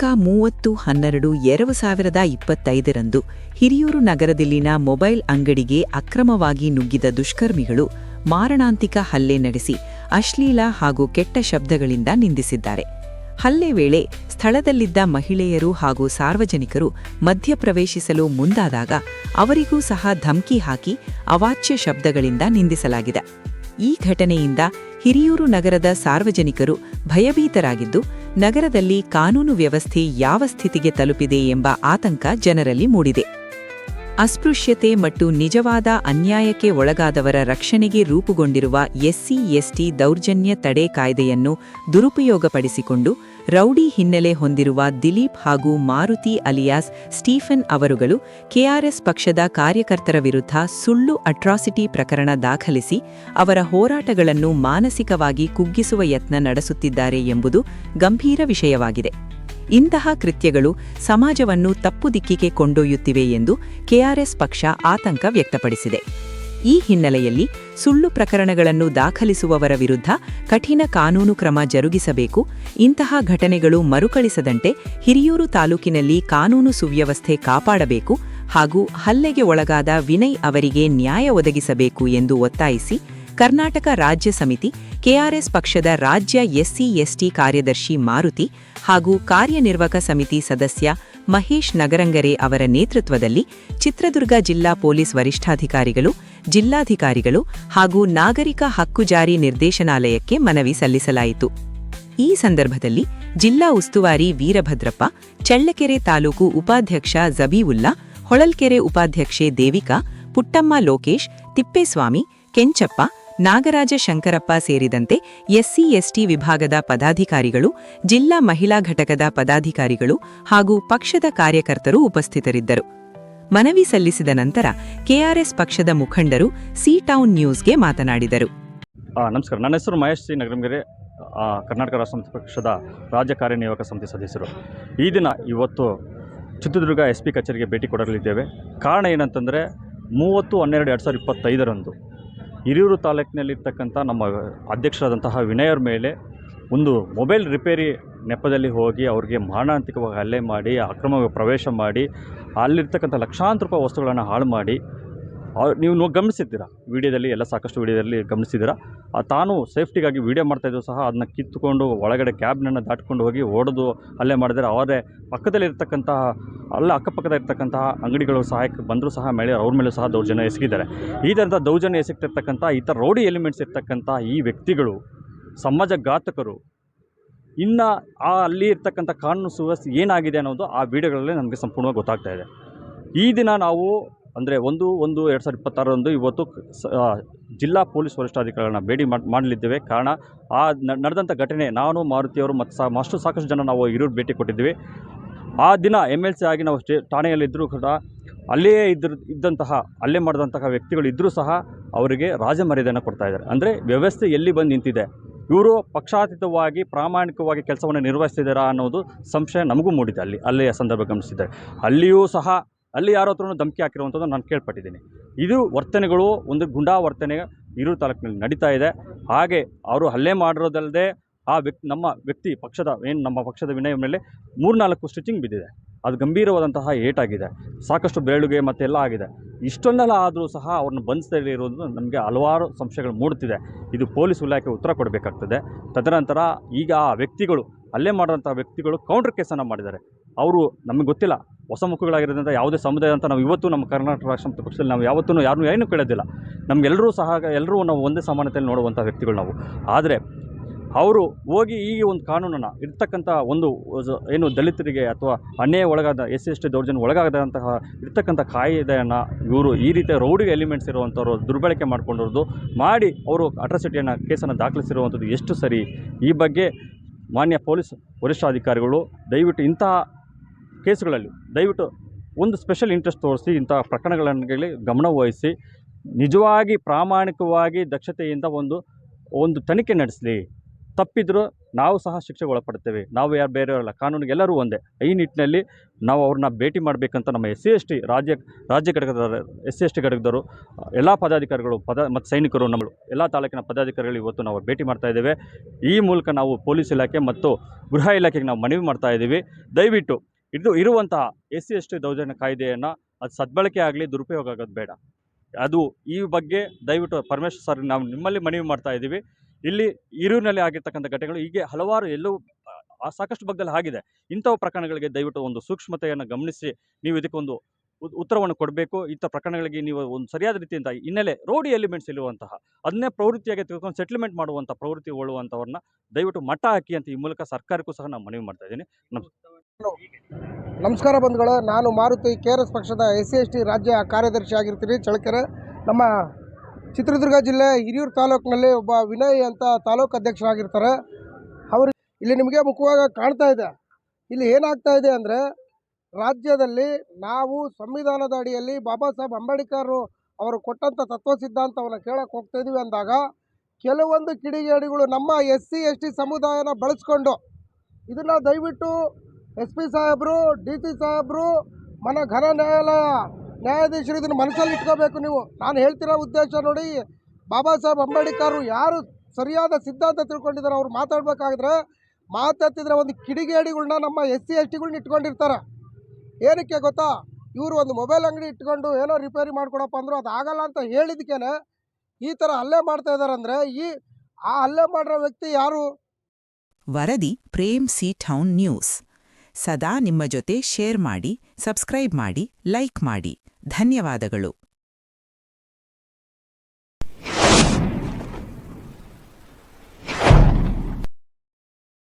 ದಿನಾಂಕ 30/12/2025 ಹಿರಿಯೂರು ನಗರದಲ್ಲಿನ ಮೊಬೈಲ್ ಅಂಗಡಿಗೆ ಅಕ್ರಮವಾಗಿ ನುಗ್ಗಿದ ದುಷ್ಕರ್ಮಿಗಳು ಮಾರಣಾಂತಿಕ ಹಲ್ಲೆ ನಡೆಸಿ ಅಶ್ಲೀಲ ಹಾಗೂ ಕೆಟ್ಟ ಶಬ್ದಗಳಿಂದ ನಿಂದಿಸಿದ್ದಾರೆ. ಹಲ್ಲೆ ವೇಳೆ ಸ್ಥಳದಲ್ಲಿದ್ದ ಮಹಿಳೆಯರು ಹಾಗೂ ಸಾರ್ವಜನಿಕರು ಮಧ್ಯಪ್ರವೇಶಿಸಲು ಮುಂದಾದಾಗ ಅವರಿಗೂ ಸಹ ಧಮಕಿ ಹಾಕಿ ಅವಾಚ್ಯ ಶಬ್ದಗಳಿಂದ ನಿಂದಿಸಲಾಗಿದೆ. ಈ ಘಟನೆಯಿಂದ ಹಿರಿಯೂರು ನಗರದ ಸಾರ್ವಜನಿಕರು ಭಯಭೀತರಾಗಿದ್ದು, ನಗರದಲ್ಲಿ ಕಾನೂನು ವ್ಯವಸ್ಥೆ ಯಾವ ಸ್ಥಿತಿಗೆ ತಲುಪಿದೆ ಎಂಬ ಆತಂಕ ಜನರಲ್ಲಿ ಮೂಡಿದೆ. ಅಸ್ಪೃಶ್ಯತೆ ಮತ್ತು ನಿಜವಾದ ಅನ್ಯಾಯಕ್ಕೆ ಒಳಗಾದವರ ರಕ್ಷಣೆಗೆ ರೂಪುಗೊಂಡಿರುವ ಎಸ್ಸಿ/ಎಸ್ಟಿ ದೌರ್ಜನ್ಯ ತಡೆ ಕಾಯ್ದೆಯನ್ನು ದುರುಪಯೋಗಪಡಿಸಿಕೊಂಡು ರೌಡಿ ಹಿನ್ನೆಲೆ ಹೊಂದಿರುವ ದಿಲೀಪ್ ಹಾಗೂ ಮಾರುತಿ ಅಲಿಯಾಸ್ ಸ್ಟೀಫನ್ ಅವರುಗಳು ಕೆಆರ್ಎಸ್ ಪಕ್ಷದ ಕಾರ್ಯಕರ್ತರ ವಿರುದ್ಧ ಸುಳ್ಳು ಅಟ್ರಾಸಿಟಿ ಪ್ರಕರಣ ದಾಖಲಿಸಿ ಅವರ ಹೋರಾಟಗಳನ್ನು ಮಾನಸಿಕವಾಗಿ ಕುಗ್ಗಿಸುವ ಯತ್ನ ನಡೆಸುತ್ತಿದ್ದಾರೆ ಎಂಬುದು ಗಂಭೀರ ವಿಷಯವಾಗಿದೆ. ಇಂತಹ ಕೃತ್ಯಗಳು ಸಮಾಜವನ್ನು ತಪ್ಪು ದಿಕ್ಕಿಗೆ ಕೊಂಡೊಯ್ಯುತ್ತಿವೆ ಎಂದು ಕೆಆರ್ಎಸ್ ಪಕ್ಷ ಆತಂಕ ವ್ಯಕ್ತಪಡಿಸಿದೆ. ಈ ಹಿನ್ನೆಲೆಯಲ್ಲಿ ಸುಳ್ಳು ಪ್ರಕರಣಗಳನ್ನು ದಾಖಲಿಸುವವರ ವಿರುದ್ಧ ಕಠಿಣ ಕಾನೂನು ಕ್ರಮ ಜರುಗಿಸಬೇಕು. ಇಂತಹ ಘಟನೆಗಳು ಮರುಕಳಿಸದಂತೆ ಹಿರಿಯೂರು ತಾಲೂಕಿನಲ್ಲಿ ಕಾನೂನು ಸುವ್ಯವಸ್ಥೆ ಕಾಪಾಡಬೇಕು ಹಾಗೂ ಹಲ್ಲೆಗೆ ಒಳಗಾದ ವಿನಯ್ ಅವರಿಗೆ ನ್ಯಾಯ ಒದಗಿಸಬೇಕು ಎಂದು ಒತ್ತಾಯಿಸಿ ಕರ್ನಾಟಕ ರಾಜ್ಯ ಸಮಿತಿ, ಕೆಆರ್ಎಸ್ ಪಕ್ಷದ ರಾಜ್ಯ ಎಸ್ಸಿ/ಎಸ್ಟಿ ಕಾರ್ಯದರ್ಶಿ ಮಾರುತಿ ಹಾಗೂ ಕಾರ್ಯನಿರ್ವಾಹಕ ಸಮಿತಿ ಸದಸ್ಯ ಮಹೇಶ್ ನಗರಂಗರೆ ಅವರ ನೇತೃತ್ವದಲ್ಲಿ ಚಿತ್ರದುರ್ಗ ಜಿಲ್ಲಾ ಪೊಲೀಸ್ ವರಿಷ್ಠಾಧಿಕಾರಿಗಳು, ಜಿಲ್ಲಾಧಿಕಾರಿಗಳು ಹಾಗೂ ನಾಗರಿಕ ಹಕ್ಕು ಜಾರಿ ನಿರ್ದೇಶನಾಲಯಕ್ಕೆ ಮನವಿ ಸಲ್ಲಿಸಲಾಯಿತು. ಈ ಸಂದರ್ಭದಲ್ಲಿ ಜಿಲ್ಲಾ ಉಸ್ತುವಾರಿ ವೀರಭದ್ರಪ್ಪ, ಚಳ್ಳಕೆರೆ ತಾಲೂಕು ಉಪಾಧ್ಯಕ್ಷ ಜಬೀವುಲ್ಲಾ, ಹೊಳಲ್ಕೆರೆ ಉಪಾಧ್ಯಕ್ಷೆ ದೇವಿಕಾ, ಪುಟ್ಟಮ್ಮ ಲೋಕೇಶ್, ತಿಪ್ಪೇಸ್ವಾಮಿ, ಕೆಂಚಪ್ಪ, ನಾಗರಾಜ ಶಂಕರಪ್ಪ ಸೇರಿದಂತೆ ಎಸ್ಸಿ/ಎಸ್ಟಿ ವಿಭಾಗದ ಪದಾಧಿಕಾರಿಗಳು, ಜಿಲ್ಲಾ ಮಹಿಳಾ ಘಟಕದ ಪದಾಧಿಕಾರಿಗಳು ಹಾಗೂ ಪಕ್ಷದ ಕಾರ್ಯಕರ್ತರು ಉಪಸ್ಥಿತರಿದ್ದರು. ಮನವಿ ಸಲ್ಲಿಸಿದ ನಂತರ ಕೆಆರ್ಎಸ್ ಪಕ್ಷದ ಮುಖಂಡರು ಸಿ ಟೌನ್ ನ್ಯೂಸ್ಗೆ ಮಾತನಾಡಿದರು. ನಮಸ್ಕಾರ. ನನ್ನ ಹೆಸರು ಮಹೇಶ್ ಸಿ ನಗರಂಗೆರೆ, ಕರ್ನಾಟಕ ರಾಷ್ಟ್ರ ಸಮಿತಿ ಪಕ್ಷದ ರಾಜ್ಯ ಕಾರ್ಯನಿರ್ವಾಹಕ ಸಮಿತಿ ಸದಸ್ಯರು. ಇವತ್ತು ಚಿತ್ರದುರ್ಗ SP ಕಚೇರಿಗೆ ಭೇಟಿ ಕೊಡಲಿದ್ದೇವೆ. ಕಾರಣ ಏನಂತಂದರೆ 30/12/2025 ಹಿರಿಯೂರು ತಾಲೂಕಿನಲ್ಲಿರ್ತಕ್ಕಂಥ ನಮ್ಮ ಅಧ್ಯಕ್ಷರಾದಂತಹ ವಿನಯರ ಮೇಲೆ ಒಂದು ಮೊಬೈಲ್ ರಿಪೇರಿ ನೆಪದಲ್ಲಿ ಹೋಗಿ ಅವ್ರಿಗೆ ಮಾರಣಾಂತಿಕವಾಗಿ ಹಲ್ಲೆ ಮಾಡಿ, ಅಕ್ರಮವಾಗಿ ಪ್ರವೇಶ ಮಾಡಿ, ಅಲ್ಲಿರ್ತಕ್ಕಂಥ ಲಕ್ಷಾಂತರ ರೂಪಾಯಿ ವಸ್ತುಗಳನ್ನು ಹಾಳು ಮಾಡಿ, ನೀವು ಗಮನಿಸಿದ್ದೀರಾ ವಿಡಿಯೋದಲ್ಲಿ, ಎಲ್ಲ ಸಾಕಷ್ಟು ವಿಡಿಯೋದಲ್ಲಿ ಗಮನಿಸಿದ್ದೀರಾ. ತಾನು ಸೇಫ್ಟಿಗಾಗಿ ವಿಡಿಯೋ ಮಾಡ್ತಾಯಿದ್ದು ಸಹ ಅದನ್ನ ಕಿತ್ತುಕೊಂಡು ಒಳಗಡೆ ಕ್ಯಾಬ್ನನ್ನು ದಾಟ್ಕೊಂಡು ಹೋಗಿ ಓಡೋದು ಹಲ್ಲೆ ಮಾಡಿದರೆ, ಅವರೇ ಪಕ್ಕದಲ್ಲಿರ್ತಕ್ಕಂತಹ ಅಕ್ಕಪಕ್ಕದ ಇರ್ತಕ್ಕಂತಹ ಅಂಗಡಿಗಳು ಸಹಾಯಕ್ಕೆ ಬಂದರೂ ಸಹ ಅವ್ರ ಮೇಲೂ ಸಹ ದೌರ್ಜನ್ಯ ಎಸಗಿದ್ದಾರೆ. ಈ ಥರದ ದೌರ್ಜನ್ಯ ಎಸಗ್ತಿರ್ತಕ್ಕಂಥ ಈ ಥರ ರೌಡಿ ಎಲಿಮೆಂಟ್ಸ್ ಇರ್ತಕ್ಕಂಥ ಈ ವ್ಯಕ್ತಿಗಳು ಸಮಾಜ ಘಾತಕರು. ಇನ್ನು ಅಲ್ಲಿ ಇರ್ತಕ್ಕಂಥ ಕಾನೂನು ಸುವ್ಯವಸ್ಥೆ ಏನಾಗಿದೆ ಅನ್ನೋದು ಆ ವಿಡಿಯೋಗಳಲ್ಲಿ ನಮಗೆ ಸಂಪೂರ್ಣವಾಗಿ ಗೊತ್ತಾಗ್ತಾ ಇದೆ. ಈ ದಿನ ನಾವು ಅಂದರೆ 1/1/2026 ಇವತ್ತು ಜಿಲ್ಲಾ ಪೊಲೀಸ್ ವರಿಷ್ಠಾಧಿಕಾರಿಗಳನ್ನ ಭೇಟಿ ಮಾಡಲಿದ್ದೇವೆ. ಕಾರಣ ನಡೆದಂಥ ಘಟನೆ, ನಾನು ಮಾರುತಿಯವರು ಮತ್ತು ಸಾಕಷ್ಟು ಜನ ನಾವು ಹಿರಿಯೂರು ಭೇಟಿ ಕೊಟ್ಟಿದ್ದೀವಿ. ಆ ದಿನ MLC ಆಗಿ ನಾವು ಠಾಣೆಯಲ್ಲಿದ್ದರೂ ಕೂಡ ಅಲ್ಲಿಯೇ ಇದ್ದಂತಹ ಹಲ್ಲೆ ಮಾಡಿದಂತಹ ವ್ಯಕ್ತಿಗಳು ಇದ್ದರೂ ಸಹ ಅವರಿಗೆ ರಾಜಮರ್ಯಾದೆಯನ್ನು ಕೊಡ್ತಾ ಇದ್ದಾರೆ. ಅಂದರೆ ವ್ಯವಸ್ಥೆ ಎಲ್ಲಿ ಬಂದು ನಿಂತಿದೆ, ಇವರು ಪಕ್ಷಾತೀತವಾಗಿ ಪ್ರಾಮಾಣಿಕವಾಗಿ ಕೆಲಸವನ್ನು ನಿರ್ವಹಿಸ್ತಿದ್ದಾರಾ ಅನ್ನೋದು ಸಂಶಯ ನಮಗೂ ಮೂಡಿದೆ. ಅಲ್ಲಿಯ ಸಂದರ್ಭ ಗಮನಿಸಿದ್ದಾರೆ. ಅಲ್ಲಿಯೂ ಸಹ ಅಲ್ಲಿ ಯಾರೋ ಹತ್ರನೂ ಧಮಕಿ ಹಾಕಿರುವಂಥದ್ದು ನಾನು ಕೇಳ್ಪಟ್ಟಿದ್ದೀನಿ. ಇದು ವರ್ತನೆಗಳು, ಒಂದು ಗುಂಡಾ ವರ್ತನೆ ಹಿರಿಯೂರು ತಾಲೂಕಿನಲ್ಲಿ ನಡೀತಾ ಇದೆ. ಹಾಗೆ ಅವರು ಹಲ್ಲೆ ಮಾಡಿರೋದಲ್ಲದೆ ನಮ್ಮ ಪಕ್ಷದ ವಿನಯ ಮೇಲೆ 3-4 ಸ್ಟಿಚಿಂಗ್ ಬಿದ್ದಿದೆ. ಅದು ಗಂಭೀರವಾದಂತಹ ಏಟಾಗಿದೆ. ಸಾಕಷ್ಟು ಬೆರಳುಗೆ ಮತ್ತೆಲ್ಲ ಆಗಿದೆ. ಇಷ್ಟೊಂದೆಲ್ಲ ಆದರೂ ಸಹ ಅವ್ರನ್ನ ಬಂಧಿಸದೇ ಇರೋದು ನಮಗೆ ಹಲವಾರು ಸಂಶಯಗಳು ಮೂಡುತ್ತಿದೆ. ಇದು ಪೊಲೀಸ್ ಇಲಾಖೆ ಉತ್ತರ ಕೊಡಬೇಕಾಗ್ತದೆ. ತದನಂತರ ಈಗ ಆ ವ್ಯಕ್ತಿಗಳು, ಹಲ್ಲೆ ಮಾಡೋಂಥ ವ್ಯಕ್ತಿಗಳು ಕೌಂಟರ್ ಕೇಸನ್ನು ಮಾಡಿದ್ದಾರೆ. ಅವರು ನಮಗೆ ಗೊತ್ತಿಲ್ಲ, ಹೊಸ ಮುಖಗಳಾಗಿರೋದ್ರಿಂದ ಯಾವುದೇ ಸಮುದಾಯ ಅಂತ ನಾವು ಇವತ್ತು ನಮ್ಮ ಕರ್ನಾಟಕ ರಾಷ್ಟ್ರ ಸಮಿತಿ ಪಕ್ಷದಲ್ಲಿ ನಾವು ಯಾವತ್ತೂ ಯಾರನ್ನೂ ಏನೂ ಕೇಳೋದಿಲ್ಲ. ಎಲ್ಲರೂ ನಾವು ಒಂದೇ ಸಮಾನತೆಯಲ್ಲಿ ನೋಡುವಂಥ ವ್ಯಕ್ತಿಗಳು ನಾವು. ಆದರೆ ಅವರು ಹೋಗಿ ಈ ಒಂದು ಕಾನೂನನ್ನು ಇರ್ತಕ್ಕಂಥ ಏನು ದಲಿತರಿಗೆ ಅಥವಾ ಅನ್ಯಾಯ ಒಳಗಾದ SC/ST ದೌರ್ಜನ್ಯ ಒಳಗಾದಂತಹ ಇರ್ತಕ್ಕಂಥ ಕಾಯ್ದೆಯನ್ನು ಇವರು ಈ ರೀತಿಯ ರೌಡಿ ಎಲಿಮೆಂಟ್ಸ್ ಇರುವಂಥವ್ರು ದುರ್ಬಳಕೆ ಮಾಡಿ ಅವರು ಅಟ್ರಾಸಿಟಿಯನ್ನು ಕೇಸನ್ನು ದಾಖಲಿಸಿರುವಂಥದ್ದು ಎಷ್ಟು ಸರಿ? ಈ ಬಗ್ಗೆ ಮಾನ್ಯ ಪೊಲೀಸ್ ವರಿಷ್ಠಾಧಿಕಾರಿಗಳು ದಯವಿಟ್ಟು ಇಂತಹ ಕೇಸುಗಳಲ್ಲಿ ಒಂದು ಸ್ಪೆಷಲ್ ಇಂಟ್ರೆಸ್ಟ್ ತೋರಿಸಿ ಇಂಥ ಪ್ರಕರಣಗಳಲ್ಲಿ ಗಮನ ವಹಿಸಿ ನಿಜವಾಗಿ ಪ್ರಾಮಾಣಿಕವಾಗಿ ದಕ್ಷತೆಯಿಂದ ಒಂದು ತನಿಖೆ ನಡೆಸಲಿ. ತಪ್ಪಿದ್ರು ನಾವು ಸಹ ಶಿಕ್ಷೆಗೆ ಒಳಪಡ್ತೇವೆ. ನಾವು ಯಾರು ಬೇರೆಯವರಲ್ಲ, ಕಾನೂನಿಗೆ ಎಲ್ಲರೂ ಒಂದೇ. ಈ ನಿಟ್ಟಿನಲ್ಲಿ ನಾವು ಅವ್ರನ್ನ ಭೇಟಿ ಮಾಡಬೇಕಂತ ನಮ್ಮ SC/ST ರಾಜ್ಯ ಘಟಕದ SC/ST ಘಟಕದವರು ಎಲ್ಲ ಪದಾಧಿಕಾರಿಗಳು ಮತ್ತು ಸೈನಿಕರು ನಮ್ಮಳು ಎಲ್ಲ ತಾಲೂಕಿನ ಪದಾಧಿಕಾರಿಗಳು ಇವತ್ತು ನಾವು ಭೇಟಿ ಮಾಡ್ತಾ ಇದ್ದೇವೆ. ಈ ಮೂಲಕ ನಾವು ಪೊಲೀಸ್ ಇಲಾಖೆ ಮತ್ತು ಗೃಹ ಇಲಾಖೆಗೆ ನಾವು ಮನವಿ ಮಾಡ್ತಾ ಇದ್ದೀವಿ. ದಯವಿಟ್ಟು ಇರುವಂತಹ SC/ST ದೌರ್ಜನ್ಯ ಕಾಯ್ದೆಯನ್ನು ಅದು ಸದ್ಬಳಕೆ ಆಗಲಿ, ದುರುಪಯೋಗ ಆಗೋದು ಬೇಡ. ಅದು ಈ ಬಗ್ಗೆ ದಯವಿಟ್ಟು ಪರಮೇಶ್ವರ್ ಸರ್ ನಾವು ನಿಮ್ಮಲ್ಲಿ ಮನವಿ ಮಾಡ್ತಾ ಇದ್ದೀವಿ. ಇಲ್ಲಿ ಹಿರಿಯೂರಿನಲ್ಲಿ ಆಗಿರ್ತಕ್ಕಂಥ ಘಟನೆಗಳು ಹೀಗೆ ಹಲವಾರು ಎಲ್ಲೂ ಸಾಕಷ್ಟು ಭಾಗದಲ್ಲಿ ಆಗಿದೆ. ಇಂಥವು ಪ್ರಕರಣಗಳಿಗೆ ದಯವಿಟ್ಟು ಒಂದು ಸೂಕ್ಷ್ಮತೆಯನ್ನು ಗಮನಿಸಿ ನೀವು ಇದಕ್ಕೊಂದು ಉತ್ತರವನ್ನು ಕೊಡಬೇಕು. ಇಂಥ ಪ್ರಕರಣಗಳಿಗೆ ನೀವು ಒಂದು ಸರಿಯಾದ ರೀತಿಯಿಂದ ಹಿನ್ನೆಲೆ ರೌಡಿ ಎಲಿಮೆಂಟ್ಸ್ ಇರುವಂತಹ ಅದನ್ನೇ ಪ್ರವೃತ್ತಿಯಾಗಿ ತಿಳ್ಕೊಂಡು ಸೆಟ್ಲ್ಮೆಂಟ್ ಮಾಡುವಂಥ ಪ್ರವೃತ್ತಿ ಉಳ್ಳುವಂಥವ್ರನ್ನ ದಯವಿಟ್ಟು ಮಟ್ಟ ಹಾಕಿ ಅಂತ ಈ ಮೂಲಕ ಸರ್ಕಾರಕ್ಕೂ ಸಹ ನಾನು ಮನವಿ ಮಾಡ್ತಾ ಇದ್ದೀನಿ. ನಮಸ್ಕಾರ ಬಂಧುಗಳೇ, ನಾನು ಮಾರುತಿ KRS ಪಕ್ಷದ SC/ST ರಾಜ್ಯ ಕಾರ್ಯದರ್ಶಿ ಆಗಿರ್ತೀನಿ ಚಳ್ಳಕೆರೆ. ನಮ್ಮ ಚಿತ್ರದುರ್ಗ ಜಿಲ್ಲೆ ಹಿರಿಯೂರು ತಾಲೂಕಿನಲ್ಲಿ ಒಬ್ಬ ವಿನಯ್ ಅಂತ ತಾಲೂಕು ಅಧ್ಯಕ್ಷರಾಗಿರ್ತಾರೆ. ಅವರು ಇಲ್ಲಿ ನಿಮಗೆ ಮುಖವಾಗಿ ಕಾಣ್ತಾ ಇದೆ. ಇಲ್ಲಿ ಏನಾಗ್ತಾ ಇದೆ ಅಂದರೆ, ರಾಜ್ಯದಲ್ಲಿ ನಾವು ಸಂವಿಧಾನದ ಅಡಿಯಲ್ಲಿ ಬಾಬಾ ಸಾಹೇಬ್ ಅಂಬೇಡ್ಕರ್ ಅವರು ಕೊಟ್ಟಂಥ ತತ್ವ ಸಿದ್ಧಾಂತವನ್ನು ಕೇಳಕ್ಕೆ ಹೋಗ್ತಾ ಇದ್ದೀವಿ ಅಂದಾಗ ಕೆಲವೊಂದು ಕಿಡಿಗೇಡಿಗಳು ನಮ್ಮ SC/ST ಸಮುದಾಯನ ಬಳಸ್ಕೊಂಡು ಇದನ್ನು ದಯವಿಟ್ಟು SP ಸಾಹೇಬರು, DC ಸಾಹೇಬರು, ಘನ ನ್ಯಾಯಾಲಯ ನ್ಯಾಯಾಧೀಶರು ಇದನ್ನು ಮನಸ್ಸಲ್ಲಿ ಇಟ್ಕೋಬೇಕು. ನೀವು ನಾನು ಹೇಳ್ತಿರೋ ಉದ್ದೇಶ ನೋಡಿ, ಬಾಬಾ ಸಾಹೇಬ್ ಅಂಬೇಡ್ಕರ್ ಯಾರು ಸರಿಯಾದ ಸಿದ್ಧಾಂತ ತಿಳ್ಕೊಂಡಿದ್ದಾರೆ ಅವ್ರು ಮಾತಾಡ್ತಿದ್ರೆ ಒಂದು ಕಿಡಿಗೇಡಿಗಳನ್ನ ನಮ್ಮ SC/STಗಳ್ನ ಇಟ್ಕೊಂಡಿರ್ತಾರೆ. ಏನಕ್ಕೆ ಗೊತ್ತಾ, ಇವರು ಒಂದು ಮೊಬೈಲ್ ಅಂಗಡಿ ಇಟ್ಕೊಂಡು ಏನೋ ರಿಪೇರಿ ಮಾಡ್ಕೊಡಪ್ಪ ಅಂದರು ಅದು ಆಗಲ್ಲ ಅಂತ ಹೇಳಿದಕ್ಕೇನೆ ಈ ಥರ ಹಲ್ಲೆ ಮಾಡ್ತಾ ಇದ್ದಾರೆ. ಅಂದರೆ ಆ ಹಲ್ಲೆ ಮಾಡಿರೋ ವ್ಯಕ್ತಿ ಯಾರು? ವರದಿ ಪ್ರೇಮ್ ಸಿ ಟೌನ್ ನ್ಯೂಸ್. ಸದಾ ನಿಮ್ಮ ಜೊತೆ ಶೇರ್ ಮಾಡಿ, ಸಬ್ಸ್ಕ್ರೈಬ್ ಮಾಡಿ, ಲೈಕ್ ಮಾಡಿ. ಧನ್ಯವಾದಗಳು.